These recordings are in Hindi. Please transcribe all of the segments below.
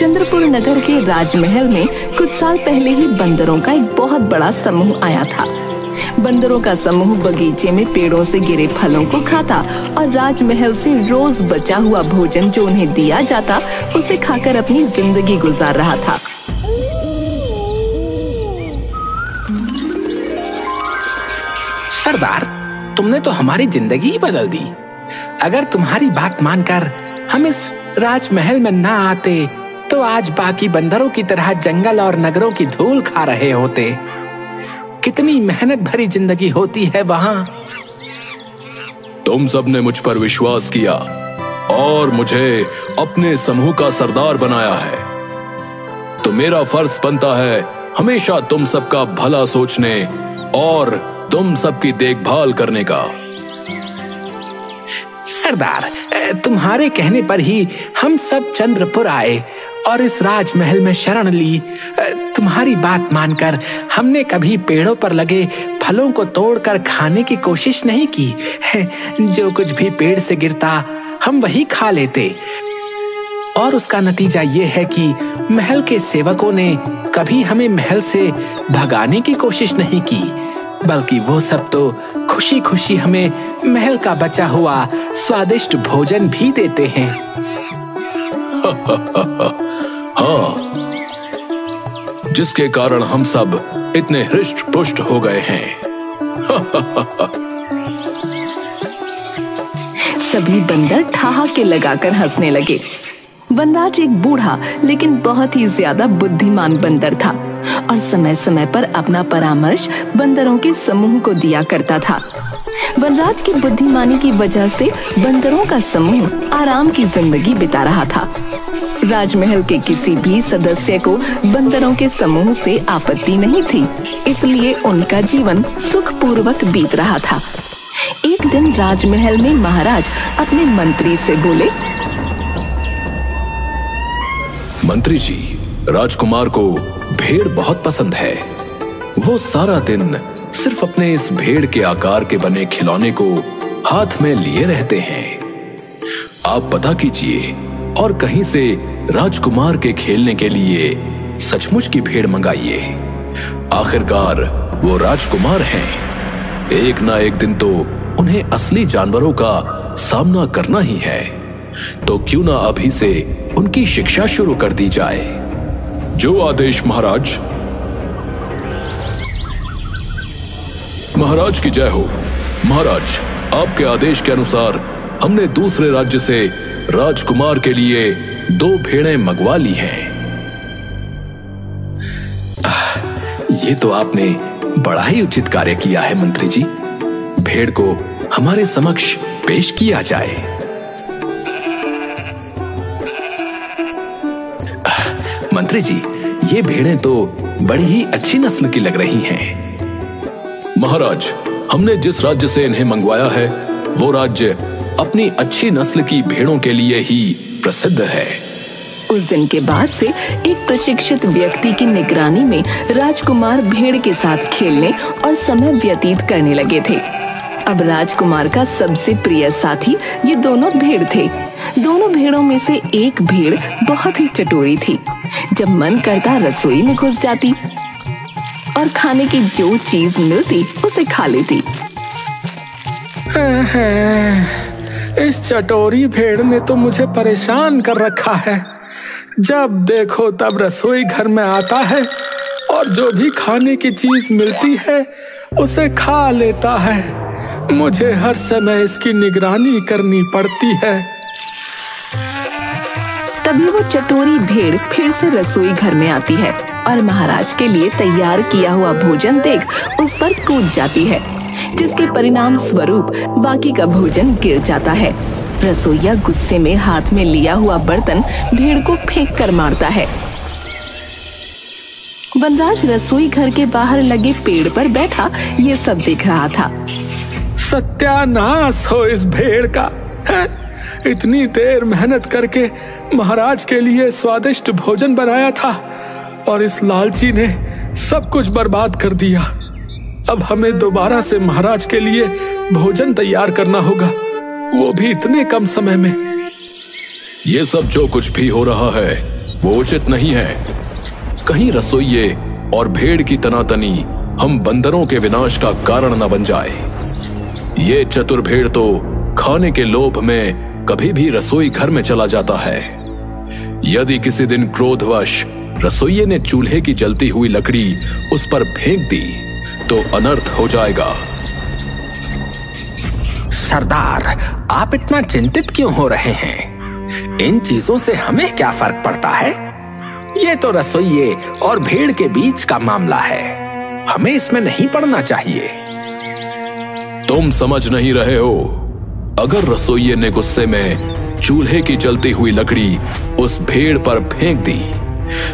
चंद्रपुर नगर के राजमहल में कुछ साल पहले ही बंदरों का एक बहुत बड़ा समूह आया था। बंदरों का समूह बगीचे में पेड़ों से गिरे फलों को खाता और राजमहल से रोज बचा हुआ भोजन जो उन्हें दिया जाता उसे खाकर अपनी जिंदगी गुजार रहा था। सरदार, तुमने तो हमारी जिंदगी ही बदल दी। अगर तुम्हारी बात मानकर हम इस राजमहल में ना आते तो आज बाकी बंदरों की तरह जंगल और नगरों की धूल खा रहे होते। कितनी मेहनत भरी जिंदगी होती है वहां। तुम सबने मुझ पर विश्वास किया और मुझे अपने समूह का सरदार बनाया है, तो मेरा फर्ज बनता है हमेशा तुम सबका भला सोचने और तुम सबकी देखभाल करने का। सरदार, तुम्हारे कहने पर ही हम सब चंद्रपुर आए और इस राजमहल में शरण ली। तुम्हारी बात मानकर हमने कभी पेड़ों पर लगे फलों को तोड़कर खाने की कोशिश नहीं की। जो कुछ भी पेड़ से गिरता हम वही खा लेते और उसका नतीजा ये है कि महल के सेवकों ने कभी हमें महल से भगाने की कोशिश नहीं की, बल्कि वो सब तो खुशी खुशी हमें महल का बचा हुआ स्वादिष्ट भोजन भी देते हैं। हाँ, जिसके कारण हम सब इतने हृष्ट पुष्ट हो गए हैं। सभी बंदर ठहाके लगाकर हंसने लगे। वनराज एक बूढ़ा लेकिन बहुत ही ज्यादा बुद्धिमान बंदर था और समय समय पर अपना परामर्श बंदरों के समूह को दिया करता था। वनराज की बुद्धिमानी की वजह से बंदरों का समूह आराम की जिंदगी बिता रहा था। राजमहल के किसी भी सदस्य को बंदरों के समूह से आपत्ति नहीं थी, इसलिए उनका जीवन सुखपूर्वक बीत रहा था। एक दिन राजमहल में महाराज अपने मंत्री से बोले, मंत्री जी, राजकुमार को भेड़ बहुत पसंद है। वो सारा दिन सिर्फ अपने इस भेड़ के आकार के बने खिलौने को हाथ में लिए रहते हैं। आप पता कीजिए और कहीं से राजकुमार के खेलने के लिए सचमुच की भेड़ मंगाइए। आखिरकार वो राजकुमार हैं। एक ना एक दिन तो उन्हें असली जानवरों का सामना करना ही है, तो क्यों ना अभी से उनकी शिक्षा शुरू कर दी जाए। जो आदेश महाराज। महाराज की जय हो। महाराज, आपके आदेश के अनुसार हमने दूसरे राज्य से राजकुमार के लिए 2 भेड़ें मंगवा ली हैं। ये तो आपने बड़ा ही उचित कार्य किया है मंत्री जी। भेड़ को हमारे समक्ष पेश किया जाए। मंत्री जी, ये भेड़ें तो बड़ी ही अच्छी नस्ल की लग रही हैं। महाराज, हमने जिस राज्य से इन्हें मंगवाया है वो राज्य अपनी अच्छी नस्ल की भेड़ों के लिए ही प्रसिद्ध है। उस दिन के बाद से एक प्रशिक्षित व्यक्ति की निगरानी में राजकुमार भेड़ के साथ खेलने और समय व्यतीत करने लगे थे। अब राजकुमार का सबसे प्रिय साथी ये दोनों भेड़ थे। दोनों भेड़ों में से एक भेड़ बहुत ही चटोरी थी। जब मन करता रसोई में घुस जाती और खाने की जो चीज मिलती उसे खा लेती। इस चटोरी भेड़ ने तो मुझे परेशान कर रखा है। जब देखो तब रसोई घर में आता है और जो भी खाने की चीज मिलती है उसे खा लेता है। मुझे हर समय इसकी निगरानी करनी पड़ती है। तभी वो चटोरी भेड़ फिर से रसोई घर में आती है और महाराज के लिए तैयार किया हुआ भोजन देख उस पर कूद जाती है, जिसके परिणाम स्वरूप बाकी का भोजन गिर जाता है। रसोइया गुस्से में हाथ में लिया हुआ बर्तन भेड़ को फेंक कर मारता है। वनराज रसोई घर के बाहर लगे पेड़ पर बैठा ये सब देख रहा था। सत्यानाश हो इस भेड़ का। इतनी देर मेहनत करके महाराज के लिए स्वादिष्ट भोजन बनाया था और इस लालची ने सब कुछ बर्बाद कर दिया। अब हमें दोबारा से महाराज के लिए भोजन तैयार करना होगा, वो भी इतने कम समय में। ये सब जो कुछ भी हो रहा है वो उचित नहीं है। कहीं रसोइये और भेड़ की तनातनी हम बंदरों के विनाश का कारण न बन जाए। ये चतुर भेड़ तो खाने के लोभ में कभी भी रसोई घर में चला जाता है। यदि किसी दिन क्रोधवश रसोइये ने चूल्हे की जलती हुई लकड़ी उस पर फेंक दी तो अनर्थ हो जाएगा। सरदार, आप इतना चिंतित क्यों हो रहे हैं? इन चीजों से हमें क्या फर्क पड़ता है? ये तो रसोइये और भेड़ के बीच का मामला है, हमें इसमें नहीं पड़ना चाहिए। तुम समझ नहीं रहे हो। अगर रसोइये ने गुस्से में चूल्हे की जलती हुई लकड़ी उस भेड़ पर फेंक दी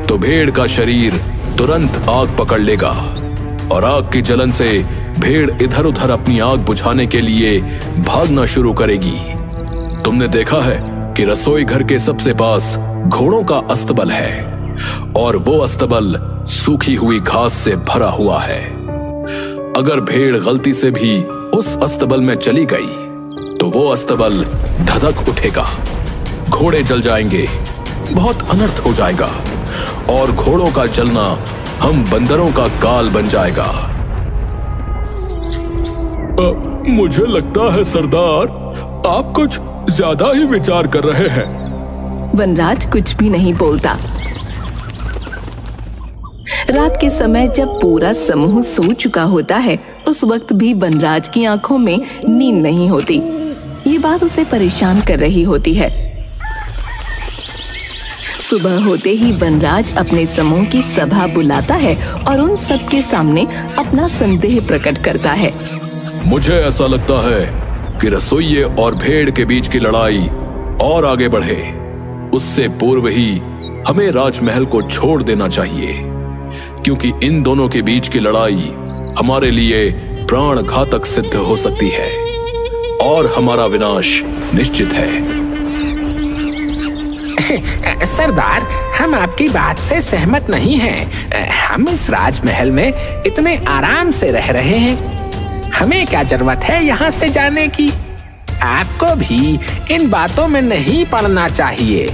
तो भेड़ का शरीर तुरंत आग पकड़ लेगा और आग की जलन से भेड़ इधर उधर अपनी आग बुझाने के लिए भागना शुरू करेगी। तुमने देखा है कि रसोई घर के सबसे पास घोड़ों का अस्तबल है और वो अस्तबल सूखी हुई घास से भरा हुआ है। अगर भेड़ गलती से भी उस अस्तबल में चली गई तो वो अस्तबल धधक उठेगा, घोड़े जल जाएंगे, बहुत अनर्थ हो जाएगा और घोड़ों का जलना हम बंदरों का काल बन जाएगा। मुझे लगता है सरदार, आप कुछ ज्यादा ही विचार कर रहे हैं। वनराज कुछ भी नहीं बोलता। रात के समय जब पूरा समूह सो चुका होता है, उस वक्त भी वनराज की आंखों में नींद नहीं होती। ये बात उसे परेशान कर रही होती है। सुबह होते ही वनराज अपने समूह की सभा बुलाता है और उन सबके सामने अपना संदेह प्रकट करता है। मुझे ऐसा लगता है कि रसोइये और भेड़ के बीच की लड़ाई और आगे बढ़े उससे पूर्व ही हमें राजमहल को छोड़ देना चाहिए, क्योंकि इन दोनों के बीच की लड़ाई हमारे लिए प्राण घातक सिद्ध हो सकती है और हमारा विनाश निश्चित है। सरदार, हम आपकी बात से सहमत नहीं हैं। हम इस राजमहल में इतने आराम से रह रहे हैं, हमें क्या जरूरत है यहाँ से जाने की? आपको भी इन बातों में नहीं पड़ना चाहिए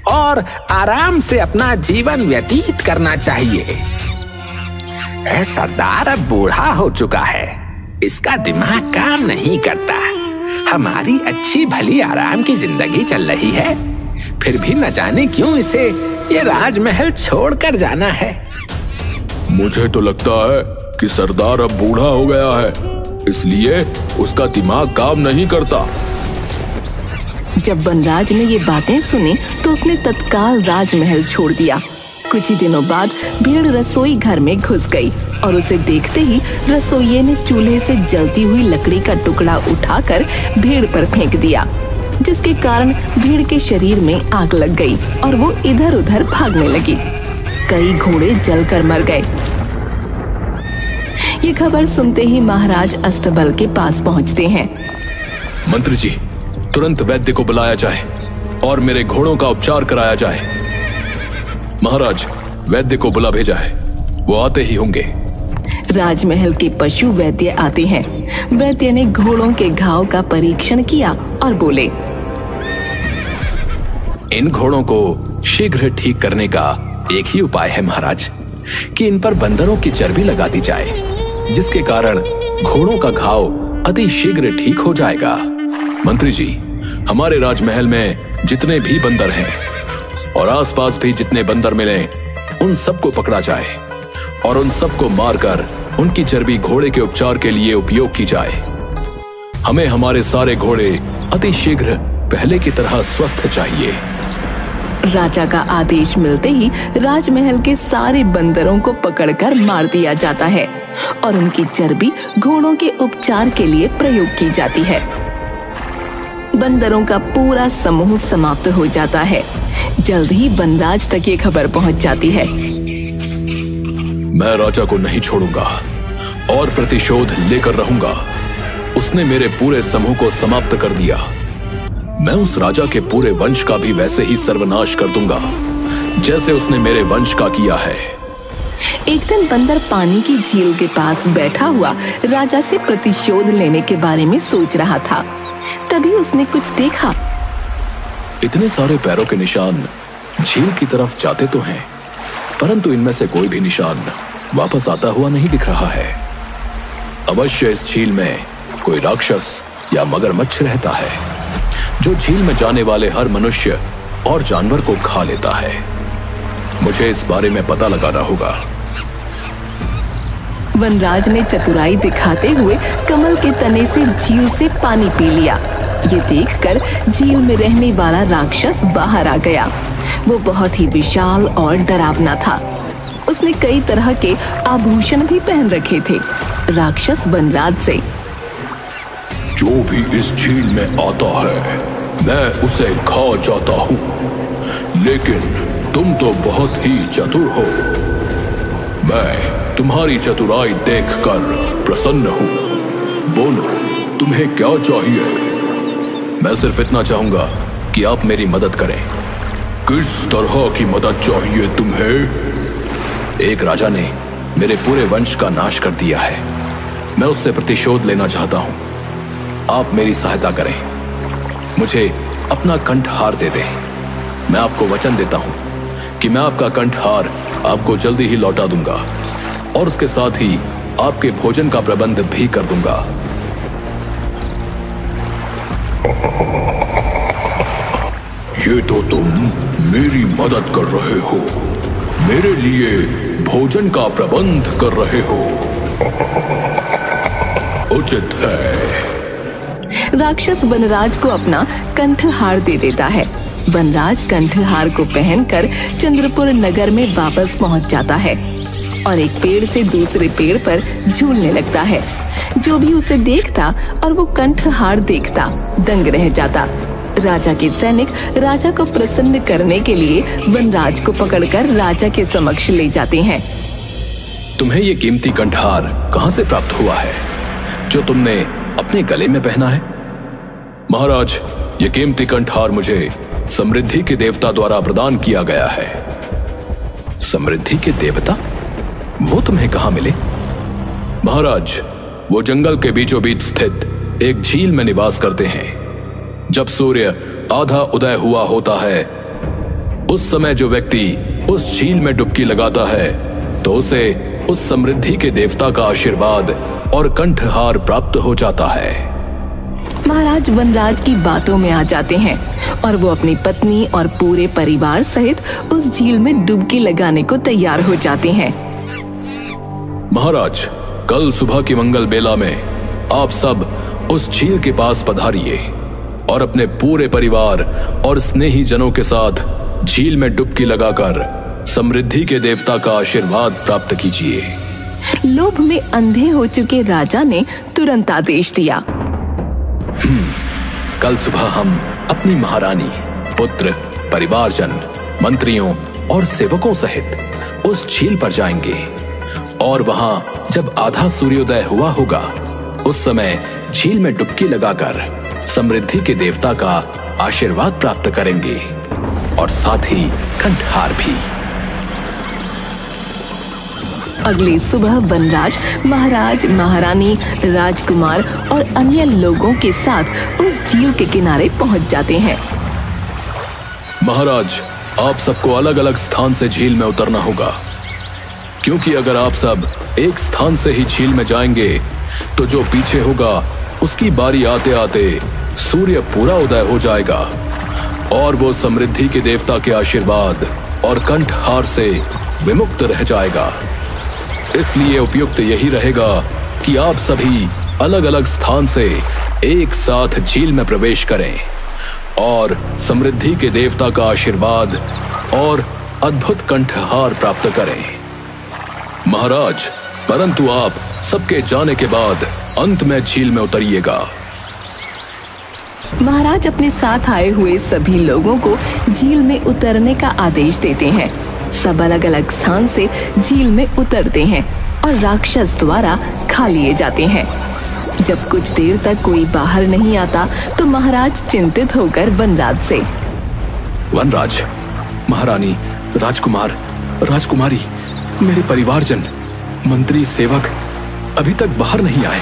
और आराम से अपना जीवन व्यतीत करना चाहिए। सरदार अब बूढ़ा हो चुका है, इसका दिमाग काम नहीं करता। हमारी अच्छी भली आराम की जिंदगी चल रही है, फिर भी न जाने क्यों इसे ये राजमहल छोड़कर जाना है। मुझे तो लगता है कि सरदार अब बूढ़ा हो गया है, इसलिए उसका दिमाग काम नहीं करता। जब वनराज ने ये बातें सुनी तो उसने तत्काल राजमहल छोड़ दिया। कुछ ही दिनों बाद भेड़ रसोई घर में घुस गई और उसे देखते ही रसोइये ने चूल्हे से जलती हुई लकड़ी का टुकड़ा उठाकर भेड़ पर फेंक दिया, जिसके कारण भेड़ के शरीर में आग लग गई और वो इधर उधर भागने लगी। कई घोड़े जलकर मर गए। ये खबर सुनते ही महाराज अस्तबल के पास पहुंचते हैं। मंत्री जी, तुरंत वैद्य को बुलाया जाए और मेरे घोड़ों का उपचार कराया जाए। महाराज, वैद्य को बुला भेजा है, वो आते ही होंगे। राजमहल के पशु वैद्य आते हैं। वैद्य ने घोड़ों के घाव का परीक्षण किया और बोले, इन घोड़ों को शीघ्र ठीक करने का एक ही उपाय है महाराज, कि इन पर बंदरों की चर्बी लगा दी जाए, जिसके कारण घोड़ों का घाव अति शीघ्र ठीक हो जाएगा। मंत्री जी, हमारे राजमहल में जितने भी बंदर हैं और आसपास भी जितने बंदर मिले, उन सबको पकड़ा जाए और उन सबको मारकर उनकी चर्बी घोड़े के उपचार के लिए उपयोग की जाए। हमें हमारे सारे घोड़े अति शीघ्र पहले की तरह स्वस्थ चाहिए। राजा का आदेश मिलते ही राजमहल के सारे बंदरों को पकड़कर मार दिया जाता है और उनकी चर्बी घोड़ों के उपचार के लिए प्रयोग की जाती है। बंदरों का पूरा समूह समाप्त हो जाता है। जल्द ही वनराज तक ये खबर पहुंच जाती है। मैं राजा को नहीं छोड़ूंगा और प्रतिशोध लेकर रहूंगा। उसने मेरे पूरे समूह को समाप्त कर दिया। मैं उस राजा के पूरे वंश का भी वैसे ही सर्वनाश कर दूंगा जैसे उसने मेरे वंश का किया है। एक दिन बंदर पानी की झील के पास बैठा हुआ राजा से प्रतिशोध लेने के बारे में सोच रहा था। तभी उसने कुछ देखा। इतने सारे पैरों के निशान झील की तरफ जाते तो हैं, परंतु इनमें से कोई भी निशान वापस आता हुआ नहीं दिख रहा है। अवश्य इस झील में कोई राक्षस या मगरमच्छ रहता है, जो झील में जाने वाले हर मनुष्य और जानवर को खा लेता है। मुझे इस बारे में पता लगाना होगा। वनराज ने चतुराई दिखाते हुए कमल के तने से झील से पानी पी लिया। ये देखकर झील में रहने वाला राक्षस बाहर आ गया। वो बहुत ही विशाल और डरावना था। उसने कई तरह के आभूषण भी पहन रखे थे। राक्षस वनराज से, जो भी इस झील में आता है मैं उसे खा जाता हूँ, लेकिन तुम तो बहुत ही चतुर हो। मैं तुम्हारी चतुराई देखकर प्रसन्न हूँ। बोलो, तुम्हें क्या चाहिए? मैं सिर्फ इतना चाहूंगा कि आप मेरी मदद करें। किस तरह की मदद चाहिए तुम्हें? एक राजा ने मेरे पूरे वंश का नाश कर दिया है। मैं उससे प्रतिशोध लेना चाहता हूं। आप मेरी सहायता करें। मुझे अपना कंठहार दे दें। मैं आपको वचन देता हूं कि मैं आपका कंठहार आपको जल्दी ही लौटा दूंगा और उसके साथ ही आपके भोजन का प्रबंध भी कर दूंगा। ये तो तुम मेरी मदद कर रहे हो, मेरे लिए भोजन का प्रबंध कर रहे हो। उचित है। राक्षस वनराज को अपना कंठहार दे देता है। वनराज कंठहार को पहनकर चंद्रपुर नगर में वापस पहुंच जाता है और एक पेड़ से दूसरे पेड़ पर झूलने लगता है। जो भी उसे देखता और वो कंठहार देखता दंग रह जाता। राजा के सैनिक राजा को प्रसन्न करने के लिए वनराज को पकड़कर राजा के समक्ष ले जाते हैं। तुम्हें ये कीमती कंठहार कहां से प्राप्त हुआ है, जो तुमने अपने गले में पहना है? महाराज, ये कीमती कंठहार मुझे समृद्धि के देवता द्वारा प्रदान किया गया है। समृद्धि के देवता? वो तुम्हें कहां मिले? महाराज, वो जंगल के बीचों बीच स्थित एक झील में निवास करते हैं। जब सूर्य आधा उदय हुआ होता है, उस समय जो व्यक्ति उस झील में डुबकी लगाता है तो उसे उस समृद्धि के देवता का आशीर्वाद और कंठहार प्राप्त हो जाता है। महाराज वनराज की बातों में आ जाते हैं और वो अपनी पत्नी और पूरे परिवार सहित उस झील में डुबकी लगाने को तैयार हो जाते हैं। महाराज, कल सुबह की मंगल बेला में आप सब उस झील के पास पधारिए और अपने पूरे परिवार और स्नेही जनों के साथ झील में डुबकी लगाकर समृद्धि के देवता का आशीर्वाद प्राप्त कीजिए। लोभ में अंधे हो चुके राजा ने तुरंत आदेश दिया। कल सुबह हम अपनी महारानी, पुत्र, परिवारजन, मंत्रियों और सेवकों सहित उस झील पर जाएंगे और वहां जब आधा सूर्योदय हुआ होगा, उस समय झील में डुबकी लगाकर समृद्धि के देवता का आशीर्वाद प्राप्त करेंगे और साथ ही कंठहार भी। अगली सुबह वनराज महाराज, महारानी, राजकुमार और अन्य लोगों के साथ उस झील के किनारे पहुंच जाते हैं। महाराज, आप सबको अलग अलग स्थान से झील में उतरना होगा, क्योंकि अगर आप सब एक स्थान से ही झील में जाएंगे तो जो पीछे होगा उसकी बारी आते आते सूर्य पूरा उदय हो जाएगा और वो समृद्धि के देवता के आशीर्वाद और कंठहार से विमुक्त रह जाएगा। इसलिए उपयुक्त यही रहेगा कि आप सभी अलग अलग स्थान से एक साथ झील में प्रवेश करें और समृद्धि के देवता का आशीर्वाद और अद्भुत कंठहार प्राप्त करें। महाराज, परंतु आप सबके जाने के बाद अंत में झील में उतरिएगा। महाराज अपने साथ आए हुए सभी लोगों को झील में उतरने का आदेश देते हैं। सब अलग अलग स्थान से झील में उतरते हैं और राक्षस द्वारा खा लिए जाते हैं। जब कुछ देर तक कोई बाहर नहीं आता तो महाराज चिंतित होकर वनराज से, वनराज, महारानी, राजकुमार, राजकुमारी, मेरे परिवारजन, मंत्री, सेवक अभी तक बाहर नहीं आए।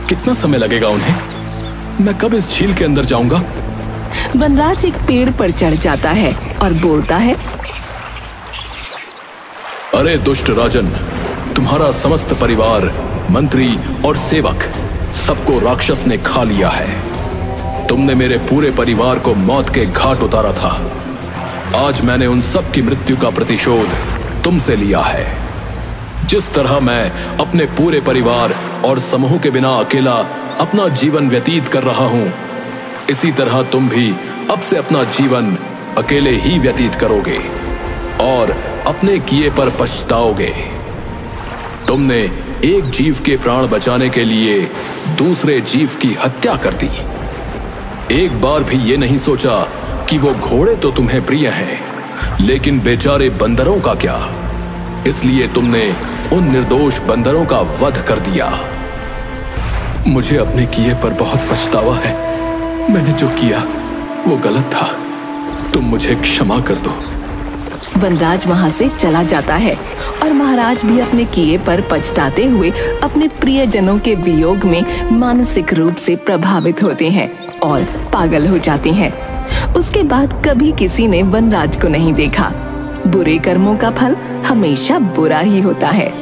कितना समय लगेगा उन्हें? मैं कब इस झील के अंदर जाऊंगा? वनराज एक पेड़ पर चढ़ जाता है और बोलता है, अरे दुष्ट राजन, तुम्हारा समस्त परिवार, मंत्री और सेवक सबको राक्षस ने खा लिया है। तुमने मेरे पूरे परिवार को मौत के घाट उतारा था। आज मैंने उन सब की मृत्यु का प्रतिशोध तुमसे लिया है। जिस तरह मैं अपने पूरे परिवार और समूह के बिना अकेला अपना जीवन व्यतीत कर रहा हूं, इसी तरह तुम भी अब से अपना जीवन अकेले ही व्यतीत करोगे और अपने किए पर पछताओगे। तुमने एक जीव के प्राण बचाने के लिए दूसरे जीव की हत्या कर दी। एक बार भी ये नहीं सोचा कि वो घोड़े तो तुम्हें प्रिय हैं, लेकिन बेचारे बंदरों का क्या? इसलिए तुमने उन निर्दोष बंदरों का वध कर दिया। मुझे अपने किए पर बहुत पछतावा है। मैंने जो किया वो गलत था। तुम मुझे क्षमा कर दो। वनराज वहां से चला जाता है और महाराज भी अपने किए पर पछताते हुए अपने प्रियजनों के वियोग में मानसिक रूप से प्रभावित होते हैं और पागल हो जाते हैं। उसके बाद कभी किसी ने वनराज को नहीं देखा। बुरे कर्मों का फल हमेशा बुरा ही होता है।